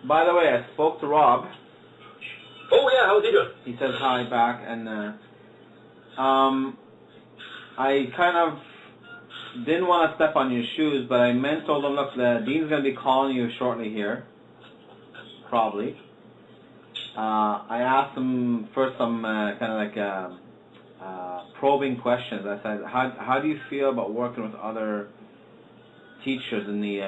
By the way, I spoke to Rob. Oh yeah, how's he doing? He says hi back, and I kind of didn't want to step on your shoes, but I told him, look, the Dean's going to be calling you shortly here, probably. I asked him first some kind of like probing questions. I said, how do you feel about working with other teachers in the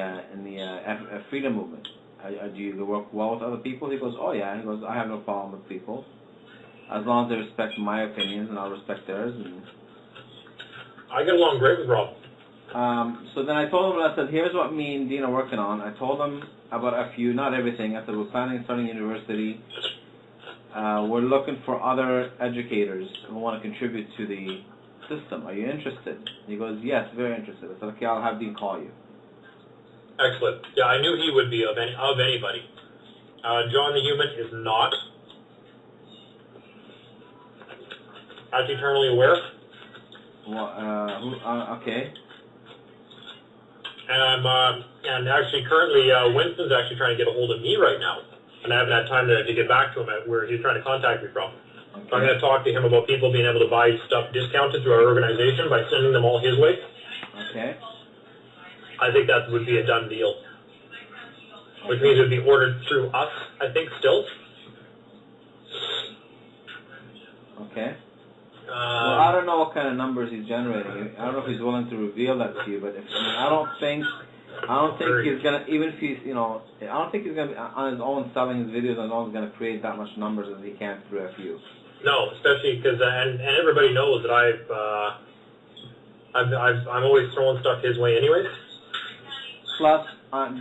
freedom movement? Do you work well with other people? He goes, oh yeah. He goes, I have no problem with people, as long as they respect my opinions and I'll respect theirs. And I get along great with Rob. so then I told him, I said, here's what me and Dean are working on. I told him about a few, not everything. I said, we're planning on starting university. We're looking for other educators who want to contribute to the system. Are you interested? He goes, yes, very interested. I said, okay, I'll have Dean call you. Excellent. Yeah, I knew he would be of anybody. John the Human is not. As eternally aware. Well, okay. And and actually currently Winston's actually trying to get a hold of me right now, and I haven't had time to get back to him at where he's trying to contact me from. Okay. So I'm going to talk to him about people being able to buy stuff discounted through our organization by sending them all his way. Okay. I think that would be a done deal, which means it would be ordered through us, I think, still. Okay. Well, I don't know what kind of numbers he's generating. I don't know if he's willing to reveal that to you, but I don't think he's gonna, even if he's, I don't think he's gonna be on his own selling his videos on his own is gonna create that much numbers as he can through FU. No, especially because and everybody knows that I'm always throwing stuff his way anyways. Plus,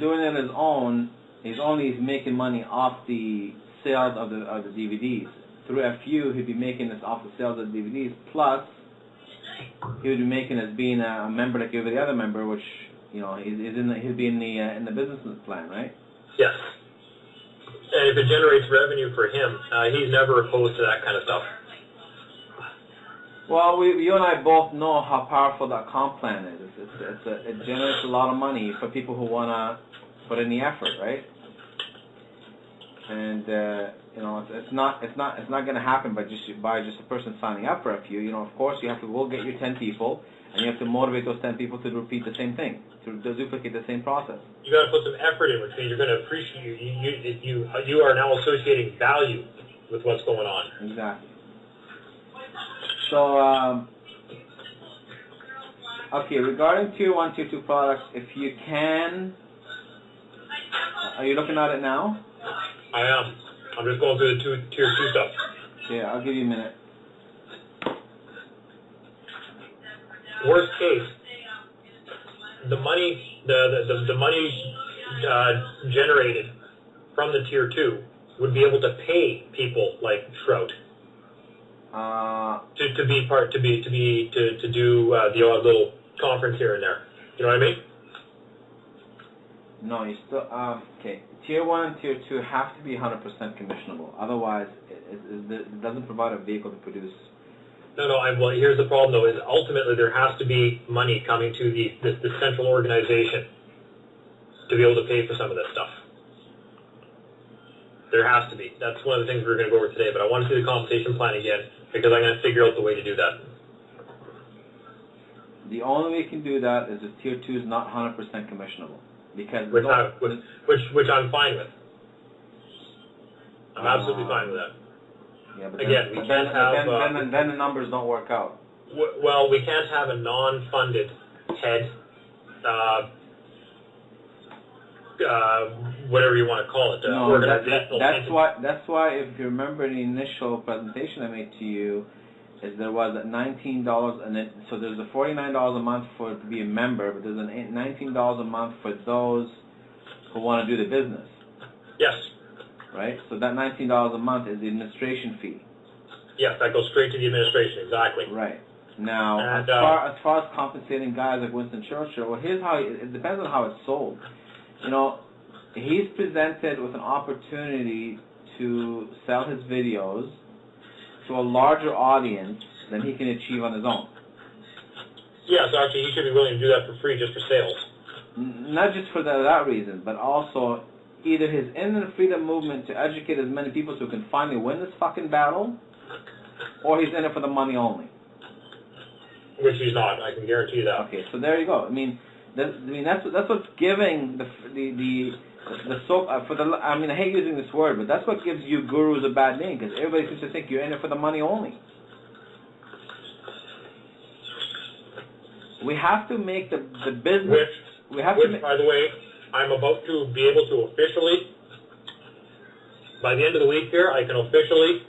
doing it on his own, he's making money off the sales of the DVDs. Through FU, he'd be making this off the sales of the DVDs. Plus, he would be making as being a member like every other member, which he'd be in the business plan, right? Yes. And if it generates revenue for him, he's never opposed to that kind of stuff. Well, you and I both know how powerful that comp plan is. It generates a lot of money for people who want to put in the effort, right? And it's not going to happen by just a person signing up for a few. Of course, we'll get you 10 people, and you have to motivate those 10 people to repeat the same thing, to duplicate the same process. You got to put some effort in, which means you're going to appreciate you are now associating value with what's going on. Exactly. So, okay, regarding Tier 1, Tier 2 products, if you can, are you looking at it now? I am. I'm just going through the Tier 2 stuff. Yeah, I'll give you a minute. Worst case, the money, the money generated from the Tier 2 would be able to pay people like Trout. To do the odd little conference here and there. You know what I mean? No, you still okay. Tier 1 and Tier 2 have to be 100% commissionable. Otherwise, it doesn't provide a vehicle to produce. No. Well, here's the problem though: is ultimately there has to be money coming to the central organization to be able to pay for some of this stuff. There has to be. That's one of the things we're going to go over today. But I want to see the compensation plan again, because I'm going to figure out the way to do that. The only way you can do that is if Tier 2 is not 100% commissionable. Because which I'm fine with. I'm absolutely fine with that. Yeah, but again, we can't have... Then the numbers don't work out. Well, we can't have a non-funded head, whatever you want to call it, organizational entity. That's why, if you remember the initial presentation I made to you, is there was $19, and so there's a $49 a month to be a member, but there's $19 a month for those who want to do the business. Yes. Right? So that $19 a month is the administration fee. Yes, that goes straight to the administration, exactly. Right. Now, as far as compensating guys like Winston Churchill, well, here's how it depends on how it's sold. He's presented with an opportunity to sell his videos to a larger audience than he can achieve on his own. Yeah, so actually he should be willing to do that for free just for sales. Not just for that reason, but also either he's in the freedom movement to educate as many people so he can finally win this fucking battle, or he's in it for the money only. Which he's not. I can guarantee that. Okay, so there you go. I mean that's what's giving the so for the. I mean, I hate using this word, but that's what gives you gurus a bad name, because everybody seems to think you're in it for the money only. We have to make the business. Which, by the way, I'm about to be able to officially, by the end of the week here, I can officially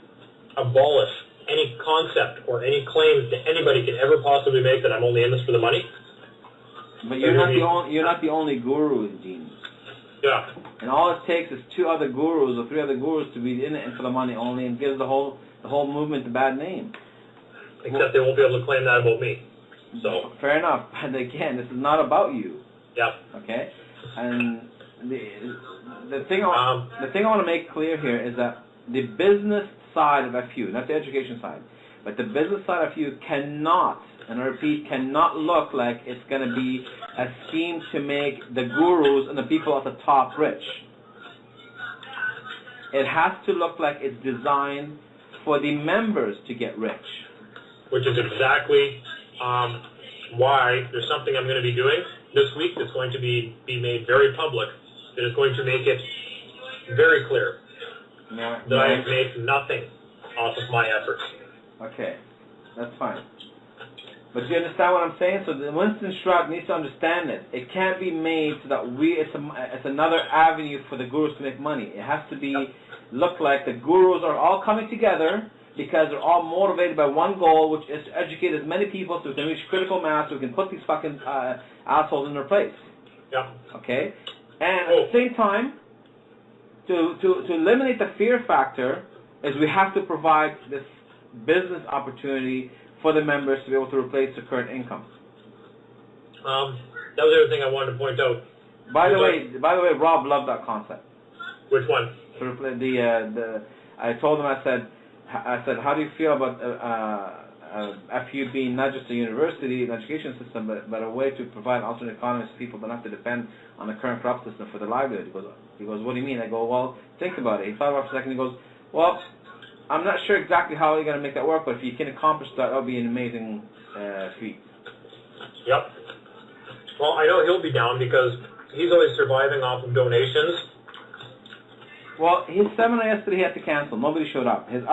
abolish any concept or any claims that anybody can ever possibly make that I'm only in this for the money. But you're not the only guru, Dean. Yeah. And all it takes is 2 other gurus or 3 other gurus to be in it and for the money only, and gives the whole movement a bad name. Except they won't be able to claim that about me. So. Fair enough. But again, this is not about you. Yeah. Okay. And the thing I want to make clear here is that the business side of FU, not the education side, but the business side of FU cannot, and I repeat, cannot look like it's going to be a scheme to make the gurus and the people at the top rich. It has to look like it's designed for the members to get rich. Which is exactly why there's something I'm going to be doing this week that's going to be made very public, that is going to make it very clear that I have made nothing off of my efforts. Okay, that's fine. But do you understand what I'm saying? So the Winston Shrug needs to understand this. It can't be made so that it's another avenue for the gurus to make money. It has to be look like the gurus are all coming together because they're all motivated by one goal, which is to educate as many people so we can reach critical mass, so we can put these fucking assholes in their place. Yeah. Okay? And at the same time, to eliminate the fear factor, is we have to provide this business opportunity for the members to be able to replace the current income. That was the other thing I wanted to point out. By the way, Rob loved that concept. Which one? I told him, I said, how do you feel about FU being not just a university, an education system, but a way to provide alternate economies to people, but not to depend on the current crop system for their livelihood? He goes, what do you mean? I go, well, think about it. He thought about it for a second. He goes, well, I'm not sure exactly how you're going to make that work, but if you can accomplish that, that'll be an amazing feat. Yep. Well, I know he'll be down because he's always surviving off of donations. Well, his seminar yesterday he had to cancel. Nobody showed up. His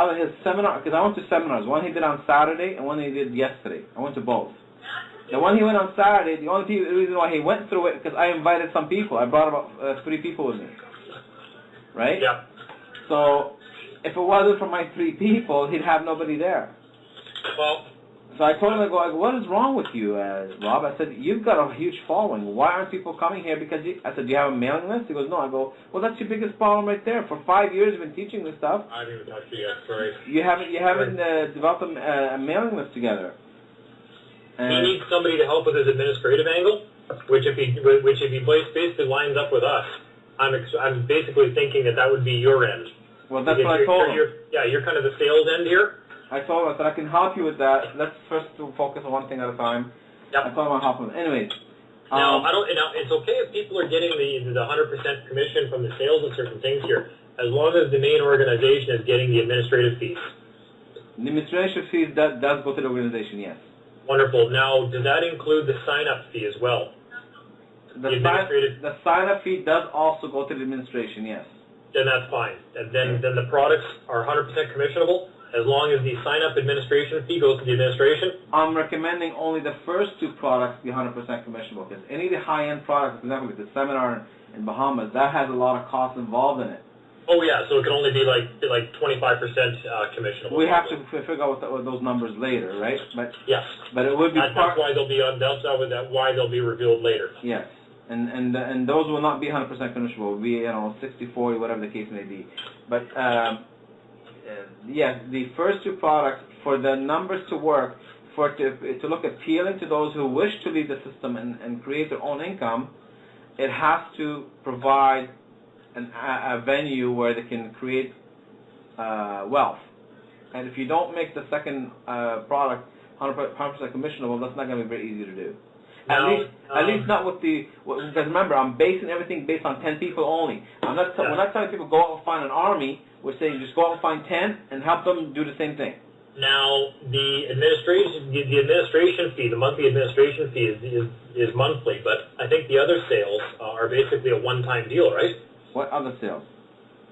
seminar, because I went to seminars. One he did on Saturday and one he did yesterday. I went to both. The one he went on Saturday, the only reason why he went through it, because I invited some people. I brought about 3 people with me. Right? Yeah. So, if it wasn't for my 3 people, he'd have nobody there. Well, so I told him, I go, what is wrong with you, Rob? I said, you've got a huge following. Why aren't people coming here? Because I said, do you have a mailing list? He goes, no. I go, well, that's your biggest problem right there. For 5 years, you've been teaching this stuff. I didn't even talk to you yet. Sorry. You haven't developed a mailing list together. He needs somebody to help with his administrative angle, which if he basically lines up with us, I'm basically thinking that would be your end. Well, that's what I told him. You're kind of the sales end here. I told him, I said, I can help you with that. Let's first focus on one thing at a time. Yep. I told him I'll help him. Anyways. Now, it's okay if people are getting the 100% commission from the sales of certain things here, as long as the main organization is getting the administrative fees. The administrative fees does go to the organization, yes. Wonderful. Now, does that include the sign-up fee as well? The sign-up fee does also go to the administration, yes. Then that's fine. And then the products are 100% commissionable, as long as the sign-up administration fee goes to the administration? I'm recommending only the first 2 products be 100% commissionable, because any of the high-end products, for example, like the seminar in Bahamas, that has a lot of costs involved in it. Oh yeah, so it can only be like 25% commissionable. We have to figure out what those numbers later, right? But yes. But it would be that's why they'll be why they'll be revealed later. Yes. And those will not be 100% commissionable. It will be 60-40, whatever the case may be. But yes, the first 2 products, for the numbers to work, to look appealing to those who wish to leave the system and create their own income, it has to provide a venue where they can create wealth. And if you don't make the second product 100% commissionable, that's not going to be very easy to do. At least not with because remember, I'm basing everything based on 10 people only. We're not telling people go out and find an army. We're saying just go out and find 10 and help them do the same thing. Now, the administration fee, the monthly administration fee is monthly, but I think the other sales are basically a one-time deal, right? What other sales?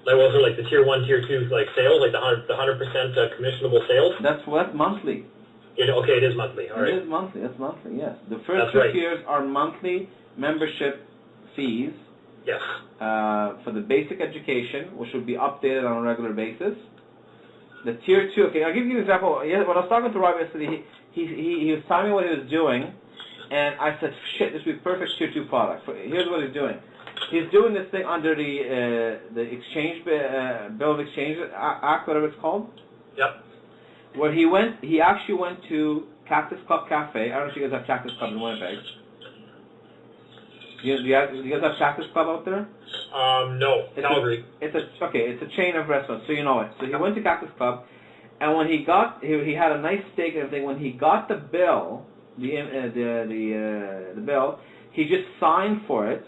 Like, was there like the tier 1, tier 2 like sales, like the 100% commissionable sales? That's monthly. Okay, it is monthly. All right. It is monthly. That's monthly. Yes. The first two tiers are monthly membership fees. Yes. For the basic education, which would be updated on a regular basis. The tier 2. Okay, I'll give you an example. When I was talking to Rob yesterday, he was telling me what he was doing, and I said, "Shit, this would be perfect tier 2 product." Here's what he's doing. He's doing this thing under the exchange bill of exchange act, whatever it's called. Yep. Where he actually went to Cactus Club Cafe. I don't know if you guys have Cactus Club in Winnipeg. Do you guys have Cactus Club out there? No, Calgary. It's a chain of restaurants, so you know it. So he went to Cactus Club, and when he had a nice steak and everything. When he got the bill, the bill, he just signed for it,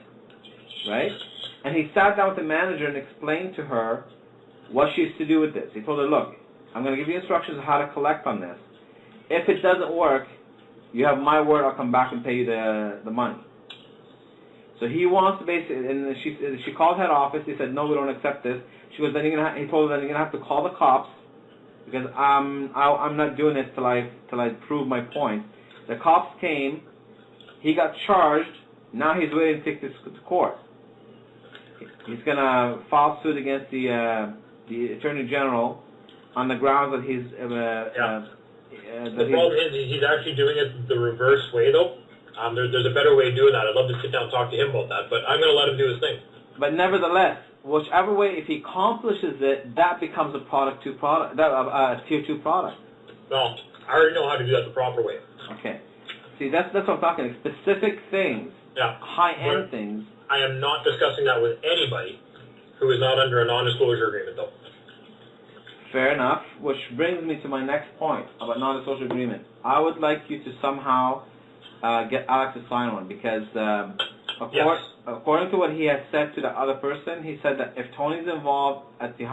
right? And he sat down with the manager and explained to her what she's to do with this. He told her, "Look, I'm going to give you instructions on how to collect on this. If it doesn't work, you have my word. I'll come back and pay you the money." So he wants to basically, and she called head office. They said, "No, we don't accept this." She goes, he told her that you're gonna have to call the cops because I'm not doing this till I prove my point. The cops came. He got charged. Now he's waiting to take this to court. He's gonna file suit against the Attorney General on the grounds that he's. The problem is he's actually doing it the reverse way, though. There's a better way of doing that. I'd love to sit down and talk to him about that, but I'm going to let him do his thing. But nevertheless, whichever way, if he accomplishes it, that becomes a tier 2 product. Well, I already know how to do that the proper way. Okay. See, that's what I'm talking. Specific things, high-end things. I am not discussing that with anybody who is not under a non-disclosure agreement, though. Fair enough, which brings me to my next point about non-disclosure agreement. I would like you to somehow get Alex to sign one, because according to what he has said to the other person, he said that if Tony's involved at the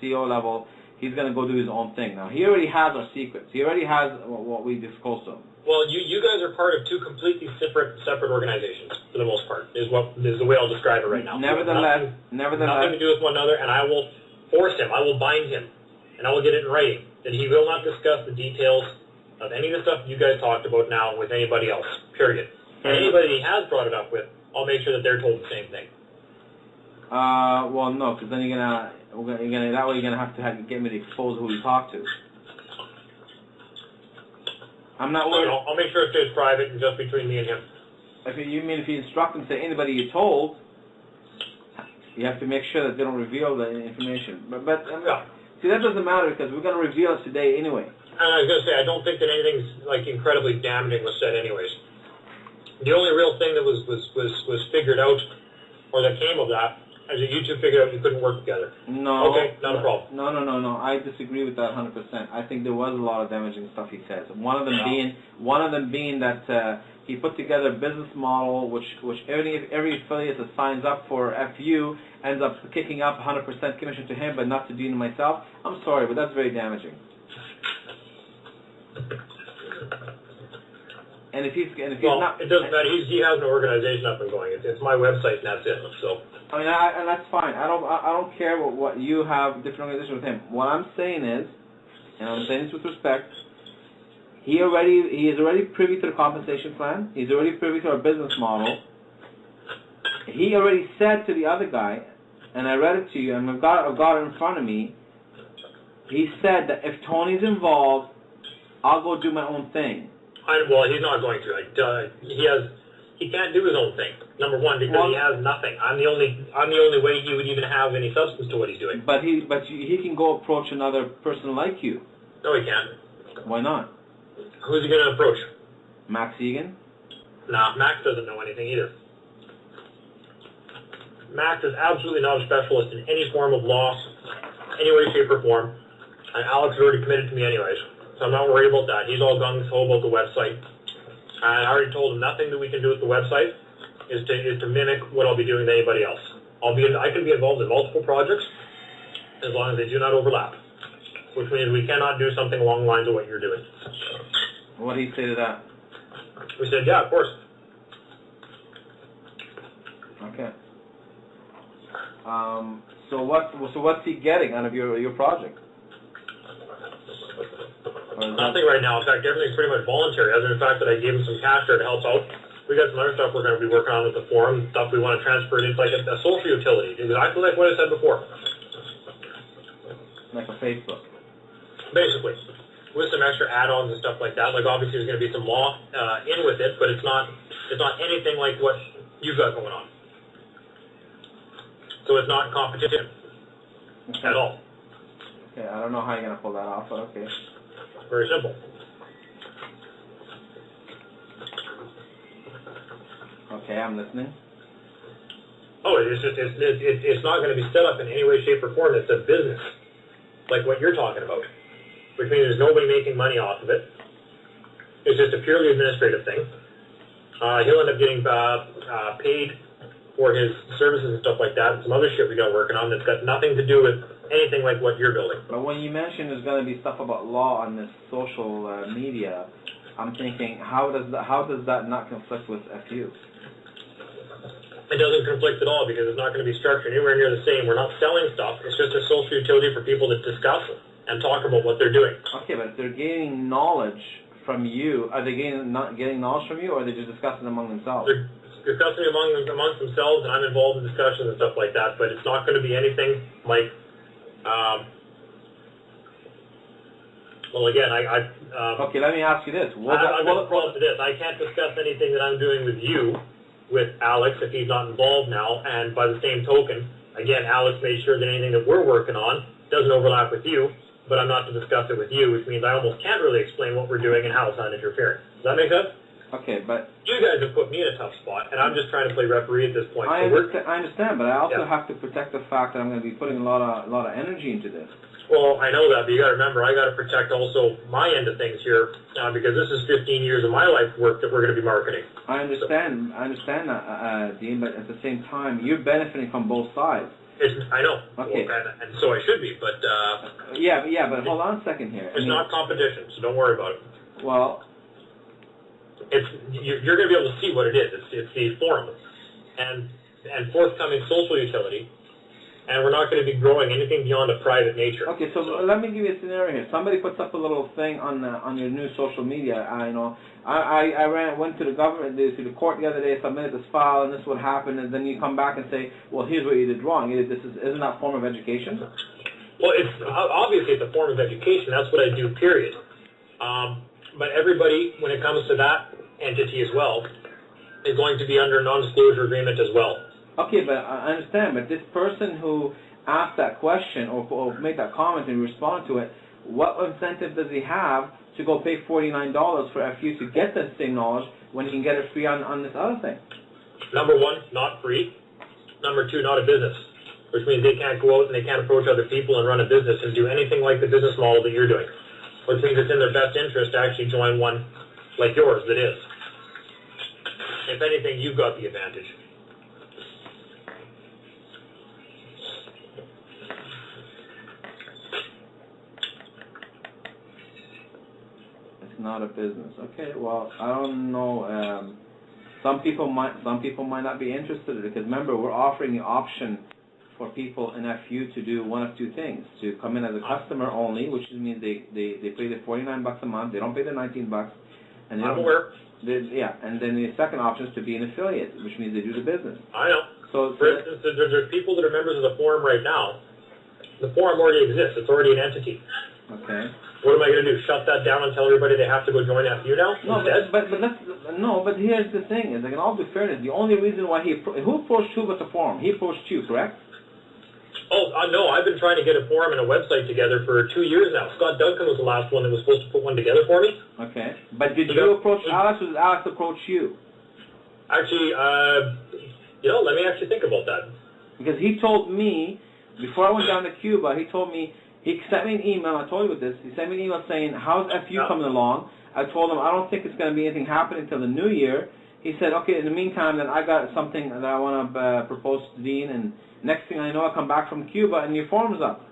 CEO level, he's going to go do his own thing. Now, he already has our secrets. He already has what we disclosed to him. Well, you guys are part of two completely separate organizations, for the most part, is the way I'll describe it right now. Nevertheless, nothing to do with one another, and I will force him, I will bind him, and I will get it in writing, that he will not discuss the details of any of the stuff you guys talked about now with anybody else, period. And anybody he has brought it up with, I'll make sure that they're told the same thing. Well, no, because then that way you're gonna have to get me to expose who you talk to. I'm not worried. No, I'll make sure it stays private and just between me and him. If you instruct them to say anybody you told, you have to make sure that they don't reveal the information. But see, that doesn't matter because we're gonna reveal it today anyway. And I was gonna say, I don't think that anything's like incredibly damaging was said, anyways. The only real thing that was figured out, or that came of that, is that you two figured out you couldn't work together. No. Okay, not a problem. No. I disagree with that 100%. I think there was a lot of damaging stuff he says. One of them being that he put together a business model which every affiliate that signs up for FU ends up kicking up 100% commission to him, but not to Dean and myself. I'm sorry, but that's very damaging. And if he's not, it doesn't matter. He has an organization up and going. It's my website, and that's it. So. I mean, and that's fine. I don't care what you have different organization with him. What I'm saying is, and I'm saying this with respect, he is already privy to the compensation plan. He's already privy to our business model. He already said to the other guy, and I read it to you, and I've got it in front of me. He said that if Tony's involved, I'll go do my own thing. Well, he's not going to. He can't do his own thing. Number one, because he has nothing. I'm the only way he would even have any substance to what he's doing. But he can go approach another person like you. No, he can't. Why not? Who's he going to approach? Max Egan? Nah, Max doesn't know anything either. Max is absolutely not a specialist in any form of law, any way, shape, or form. And Alex is already committed to me anyways. So I'm not worried about that. He's all gung-ho about the website. And I already told him nothing that we can do with the website is to mimic what I'll be doing with anybody else. I can be involved in multiple projects as long as they do not overlap, which means we cannot do something along the lines of what you're doing. What do you say to that? We said, yeah, of course. Okay. So what's he getting out of your project? Nothing right now. In fact, everything's pretty much voluntary, other than the fact that I gave him some cash there to help out. We got some other stuff we're going to be working on with the forum, stuff we want to transfer it into like a social utility, exactly like what I said before. Like a Facebook. Basically. With some extra add-ons and stuff like that. Like obviously there's going to be some law in with it, but it's not anything like what you've got going on. So it's not competition at all. Okay, I don't know how you're going to pull that off, but okay. Very simple. Okay, I'm listening. Oh, it's not going to be set up in any way, shape, or form. It's a business, like what you're talking about, which means there's nobody making money off of it. It's just a purely administrative thing. He'll end up getting paid for his services and stuff like that, and some other shit we got working on that's got nothing to do with anything like what you're building. But when you mentioned there's going to be stuff about law on this social media, I'm thinking, how does that not conflict with FU? It doesn't conflict at all because it's not going to be structured anywhere near the same. We're not selling stuff. It's just a social utility for people to discuss and talk about what they're doing. Okay, but if they're gaining knowledge from you, are they not getting knowledge from you, or are they just discussing among themselves? They're discussing amongst themselves, and I'm involved in discussions and stuff like that, but it's not going to be anything like, well, again, okay, let me ask you this. I'll get to this. I can't discuss anything that I'm doing with you, with Alex, if he's not involved now, and by the same token, again, Alex made sure that anything that we're working on doesn't overlap with you, but I'm not to discuss it with you, which means I almost can't really explain what we're doing and how it's not interfering. Does that make sense? Okay, but you guys have put me in a tough spot, and I'm just trying to play referee at this point. I understand, but I also have to protect the fact that I'm going to be putting a lot of energy into this. Well, I know that, but you got to remember, I got to protect also my end of things here, because this is 15 years of my life work that we're going to be marketing. I understand that, Dean, but at the same time, you're benefiting from both sides. I know. Okay. Well, and so I should be, but yeah, but hold on a second here. It's not competition, so don't worry about it. Well, you're going to be able to see what it is. It's the forum and forthcoming social utility. And we're not going to be growing anything beyond a private nature. Okay, so let me give you a scenario here. Somebody puts up a little thing on your new social media. I went to the government, to the court the other day, submitted this file, and this would happen, and then you come back and say, well, here's what you did wrong. Isn't that a form of education? Well, obviously it's a form of education. That's what I do, period. But everybody, when it comes to that entity as well, is going to be under a non-disclosure agreement as well. Okay, but I understand, but this person who asked that question or made that comment and respond to it, what incentive does he have to go pay $49 for FU to get that same knowledge when he can get it free on this other thing? Number one, not free. Number two, not a business, which means they can't go out and they can't approach other people and run a business and do anything like the business model that you're doing, which means it's in their best interest to actually join one like yours that is. If anything, you've got the advantage. Not a business. Okay, well, I don't know. Some people might not be interested in it because remember, we're offering the option for people in FU to do one of two things: to come in as a customer only, which means they pay the $49 a month. They don't pay the $19, and I'm aware. And then the second option is to be an affiliate, which means they do the business. I know. So, for instance, there's people that are members of the forum right now. The forum already exists. It's already an entity. Okay. What am I going to do? Shut that down and tell everybody they have to go join FU now? No, but here's the thing: is like in all due fairness, the only reason why who approached you with the forum? He approached you, correct? Oh no, I've been trying to get a forum and a website together for 2 years now. Scott Duncan was the last one that was supposed to put one together for me. Okay, but did you approach Alex, or did Alex approach you? Actually, let me actually think about that. Because he told me before I went down to Cuba, he told me He sent me an email. I told you this. He sent me an email saying, "How's FU coming along?" I told him I don't think it's going to be anything happening until the new year. He said, "Okay, in the meantime, then I got something that I want to propose to Dean, and next thing I know, I come back from Cuba and your form's up."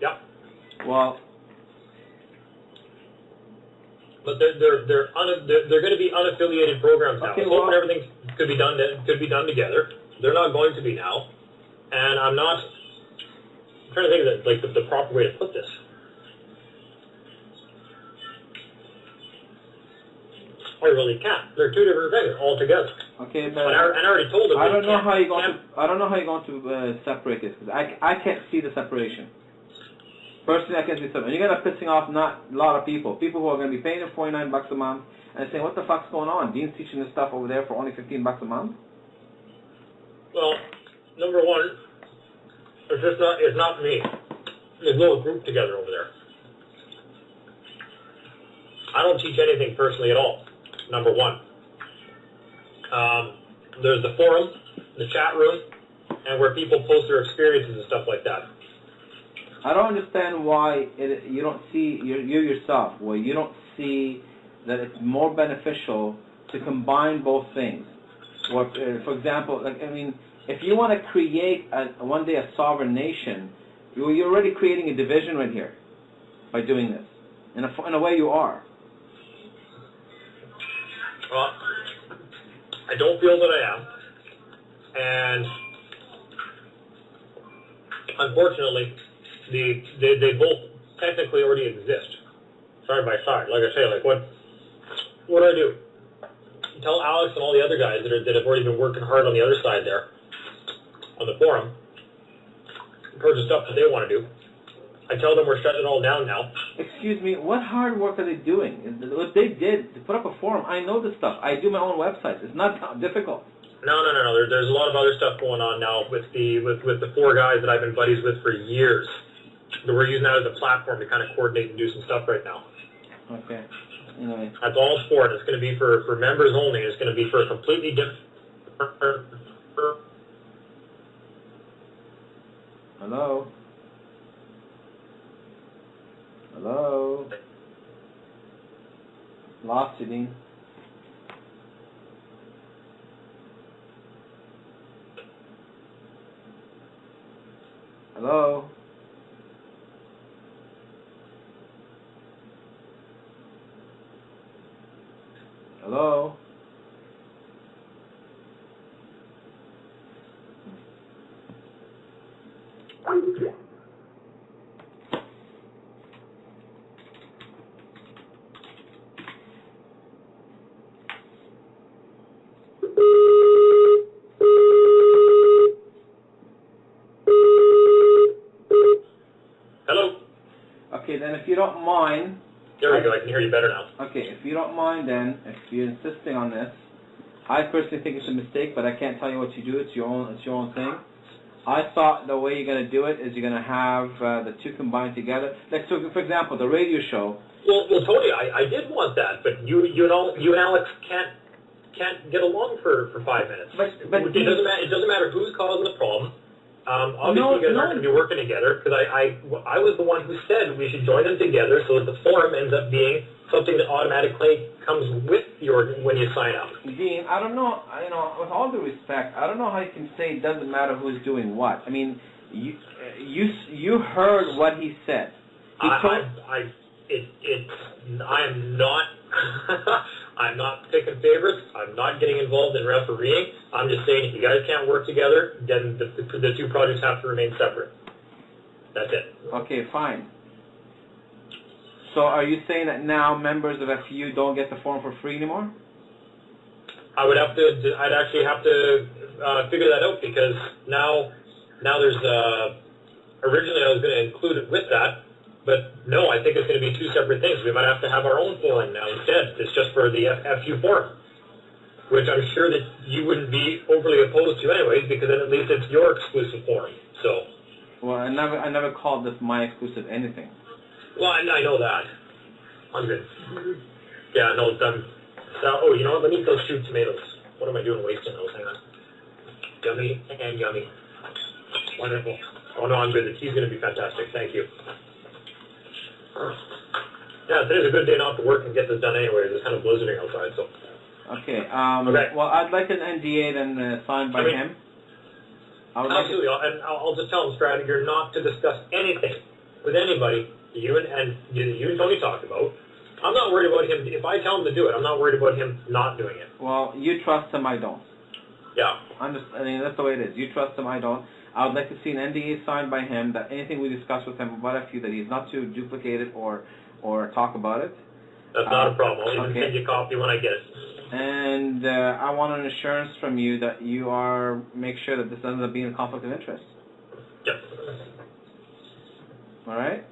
Yep. Well, but they're going to be unaffiliated programs now. Okay, I was hoping everything could be done together. They're not going to be now, and I'm trying to think of the proper way to put this. I really can't. They're two different things altogether. okay, but And I already told them. I don't know how you're going to separate this, because I can't see the separation. Personally, I can't see the separation. You're going to pissing off not a lot of people who are going to be paying them $49 a month and saying, "What the fuck's going on? Dean's teaching this stuff over there for only $15 a month." Well, number one, it's not me. There's a little group together over there. I don't teach anything personally at all. Number one. There's the forum, the chat room, and where people post their experiences and stuff like that. I don't understand why you don't see you yourself. Well, you don't see that it's more beneficial to combine both things. Or, for example, if you want to create one day a sovereign nation, you're already creating a division right here by doing this. In a way, you are. Well, I don't feel that I am, and unfortunately, they both technically already exist, side by side. Like I say, what do I do? Tell Alex and all the other guys that have already been working hard on the other side there, on the forum, towards the stuff that they want to do. I tell them we're shutting it all down now. Excuse me, what hard work are they doing? What they did to put up a forum, I know this stuff. I do my own websites. It's not difficult. No. There's a lot of other stuff going on now with the four guys that I've been buddies with for years. That we're using that as a platform to kind of coordinate and do some stuff right now. Okay. Anyway. That's all it's for. It's going to be for members only. It's going to be for a completely different. Hello? Hello? Lost you, Dean. Hello? Hello? Hello? Okay, then if you don't mind... There we go, I can hear you better now. Okay, if you don't mind then, if you're insisting on this, I personally think it's a mistake, but I can't tell you what you do. It's your own thing. I thought the way you're going to do it is you're going to have the two combined together. Like, so, for example, the radio show. Well, Tony, I did want that, but you and Alex can't get along for 5 minutes. But it doesn't matter who's causing the problem. Obviously, you guys aren't going to be working together, because I was the one who said we should join them together so that the forum ends up being something that automatically comes with when you sign up. Dean, I don't know, with all due respect, I don't know how you can say it doesn't matter who's doing what. I mean, you heard what he said. I'm not picking favorites. I'm not getting involved in refereeing. I'm just saying if you guys can't work together, then the two projects have to remain separate. That's it. Okay, fine. So are you saying that now members of FU don't get the form for free anymore? I'd actually have to figure that out, because now there's originally I was going to include it with that. But no, I think it's going to be two separate things. We might have to have our own forum now instead. It's just for the FU forum, which I'm sure that you wouldn't be overly opposed to anyways, because then at least it's your exclusive forum. So. Well, I never called this my exclusive anything. Well, I know that. I'm good. Yeah, no, done. So, you know what? Let me eat those stewed tomatoes. What am I doing wasting those? Hang on. Yummy and yummy. Wonderful. Oh no, I'm good. The tea's going to be fantastic. Thank you. Yeah, today's a good day not to work and get this done anyway. It's kind of blizzarding outside, so. Okay. Okay. Well, I'd like an NDA then signed by him. Absolutely. I'll just tell him, Stratton, you're not to discuss anything with anybody you and Tony talked about. I'm not worried about him. If I tell him to do it, I'm not worried about him not doing it. Well, you trust him, I don't. Yeah. I mean, that's the way it is. You trust him, I don't. I would like to see an NDA signed by him that anything we discuss with him about FU, that he's not to duplicate it or talk about it. That's not a problem. I'll even send you a copy when I get it. And I want an assurance from you that you make sure that this ends up being a conflict of interest. Yep. All right?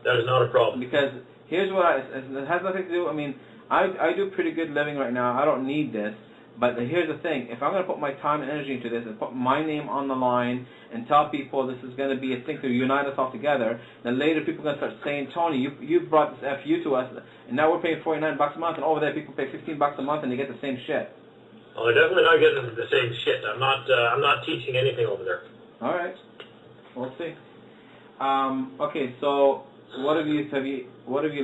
That is not a problem. Because here's what it has nothing to do, I mean, I do pretty good living right now. I don't need this. But here's the thing, if I'm going to put my time and energy into this and put my name on the line and tell people this is going to be a thing to unite us all together, then later people are going to start saying, Tony, you brought this FU to us, and now we're paying $49 a month, and over there people pay $15 a month and they get the same shit. Well, they're definitely not getting the same shit. I'm not teaching anything over there. All right. We'll see. Okay, so what have you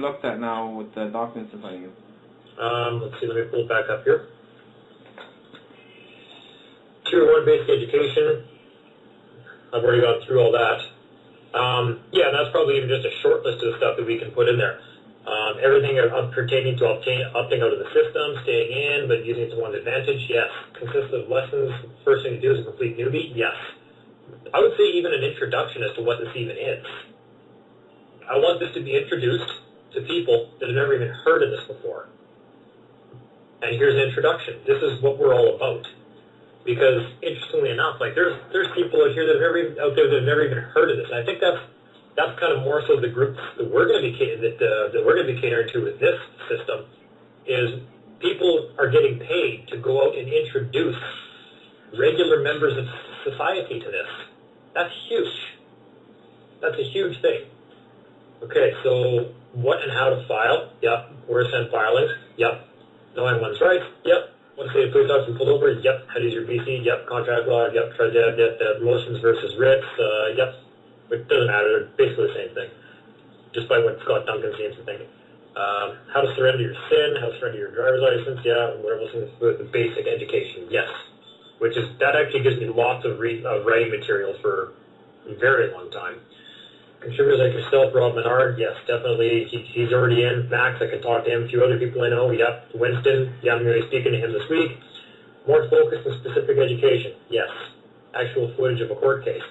looked at now with the documents in front of you? Let's see, let me pull it back up here. Tier 1 basic education. I've already gone through all that. Yeah, that's probably even just a short list of stuff that we can put in there. Everything pertaining to opting out of the system, staying in, but using it to one's advantage, yes. Consists of lessons, first thing to do is a complete newbie, yes. I would say even an introduction as to what this even is. I want this to be introduced to people that have never even heard of this before. And here's an introduction. This is what we're all about. Because interestingly enough, like there's people out here that have never even heard of this. And I think that's kind of more so the groups that we're going to be catering to with this system is people are getting paid to go out and introduce regular members of society to this. That's huge. That's a huge thing. Okay, so what and how to file? Yep. Where to send filings? Yep. Knowing one's rights? Yep. What to say to police officer pulled over? Yep. How to use your BC? Yep. Contract law? Yep. Motions versus writs? Yep. It doesn't matter. They're basically the same thing, just by what Scott Duncan seems to think. How to surrender your SIN? How to surrender your driver's license? Yeah. Whatever else with the basic education? Yes. That actually gives me lots of writing material for a very long time. Contributors like yourself, Rob Menard, yes, definitely. He's already in. Max, I can talk to him. A few other people I know, yep. Winston, yeah, I'm going to be speaking to him this week. More focused on specific education, yes. Actual footage of a court case.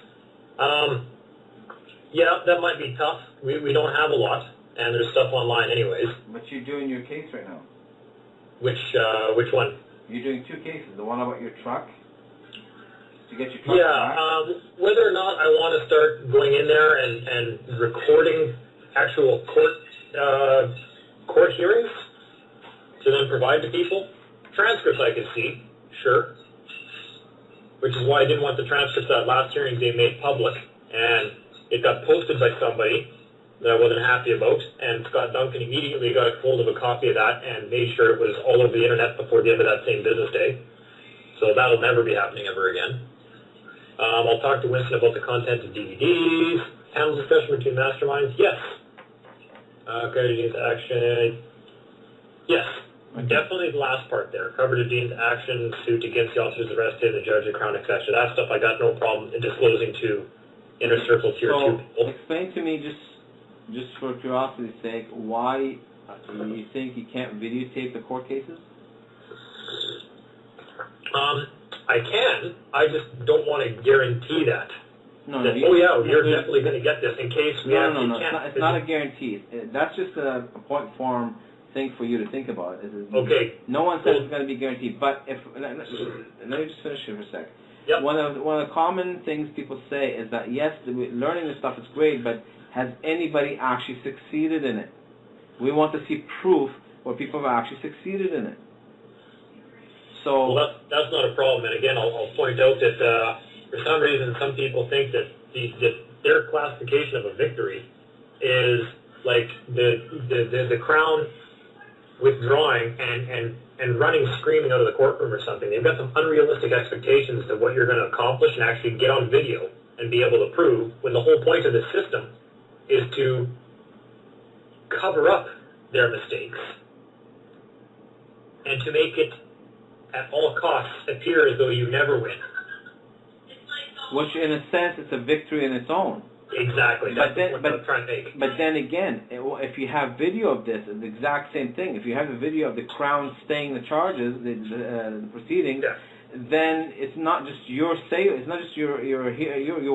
Yeah, that might be tough. We don't have a lot, and there's stuff online anyways. But you're doing your case right now. Which one? You're doing two cases. The one about your truck. To get your truck back. Whether or not I want to start going in there and recording actual court hearings to then provide to people. Transcripts I could see, sure. Which is why I didn't want the transcripts of that last hearing they made public. And it got posted by somebody that I wasn't happy about, and Scott Duncan immediately got a hold of a copy of that and made sure it was all over the internet before the end of that same business day. So that'll never be happening ever again. I'll talk to Winston about the content of DVDs, panel discussion between masterminds, yes. Okay, Dean's action, yes. Okay. Definitely the last part there. Covered a Dean's action, suit against the officers arrested, the judge, the crown, etc. That stuff I got no problem in disclosing to Inner Circle Tier 2 people. Explain to me, just for curiosity's sake, why you think you can't videotape the court cases? I can. I just don't want to guarantee that. You're definitely going to get this in case we actually can't. It's not a guarantee. That's just a point form thing for you to think about. Okay. No one says it's going to be guaranteed, but let me just finish here for a sec. Yep. One of the common things people say is that, yes, learning this stuff is great, but has anybody actually succeeded in it? We want to see proof where people have actually succeeded in it. So that's not a problem. And again, I'll point out that for some reason, some people think that their classification of a victory is like the crown withdrawing and running screaming out of the courtroom or something. They've got some unrealistic expectations of what you're going to accomplish and actually get on video and be able to prove, when the whole point of the system is to cover up their mistakes and to make it at all costs appear as though you never win. Which, in a sense, it's a victory in its own. Exactly. That's what I'm trying to make. But then again, if you have video of this, it's the exact same thing. If you have a video of the Crown staying the charges, the proceedings, Yeah. then it's not just your it's not just your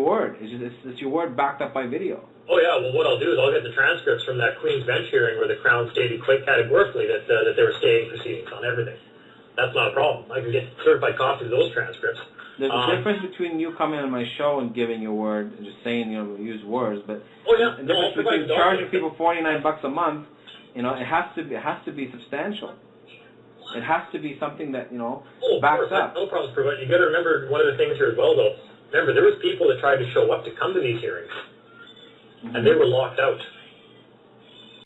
word. It's your word backed up by video. Oh yeah. Well, what I'll do is I'll get the transcripts from that Queen's Bench hearing where the Crown stated quite categorically that they were staying proceedings on everything. That's not a problem. I can get certified copies of those transcripts. There's a difference between you coming on my show and giving your word and just saying, use words, but oh yeah, the difference between charging people $49 a month, it has to be substantial. It has to be something that backs up. No problems. But you got to remember one of the things here as well, though. Remember, there was people that tried to show up to come to these hearings, and they were locked out.